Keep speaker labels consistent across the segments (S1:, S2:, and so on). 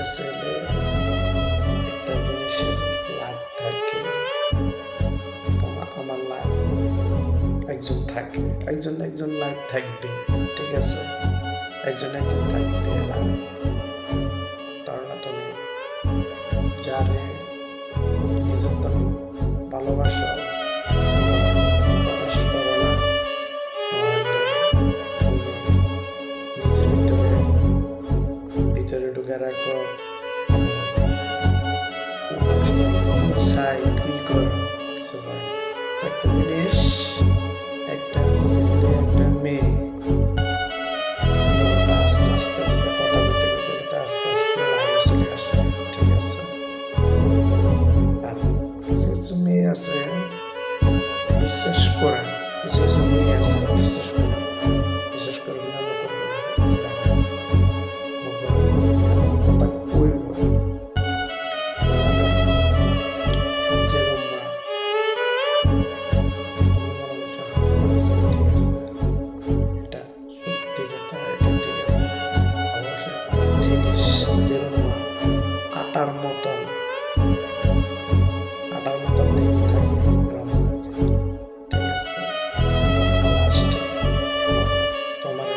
S1: একটা ছেলে একটা জিনিসের লাইফ থাকে, আমার লাইফ একজন থাকে, একজন একজন লাইফ থাকবে, ঠিক আছে, একজন একজন থাকবে। ধারণা তুমি যারে নিজের তুমি ভালোবাসো প্রকাশ করো না, নিজের ভিতরে ঢুকে রাখো, চাই কি করো কিছু হয়। একটা জিনিস, একটা ছেলে একটা মেয়ে আস্তে আস্তে কথা বলতে বলতে এটা আস্তে আস্তে লাইনে চলে আসে, ঠিক আছে। আর কিছু কিছু মেয়ে আছে বিশ্বাস করেন, কিছু কিছু মেয়ে আছে বিশ্বাস করেন, বিশেষ করে বিনামূল্য করবেন কথা কইব আটার মতন, আটার মতন লেগে থাকে, ঠিক আছে। লাস্টে তোমার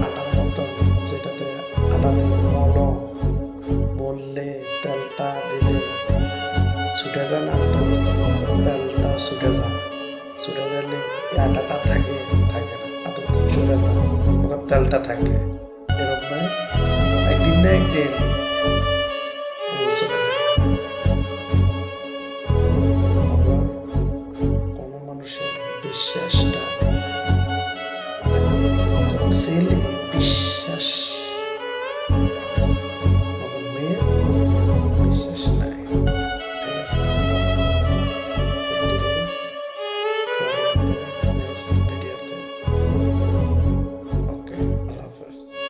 S1: আটার মতন, যেটাতে আটাতে মলম বললে তেলটা দিলে ছুটে যায় না, তো তেলটা ছুটে যায়, ছুটে গেলে এই আটাটা থাকে থাকে না, এত ছুটে যায়, তেলটা থাকে। এরকম একদিন না একদিন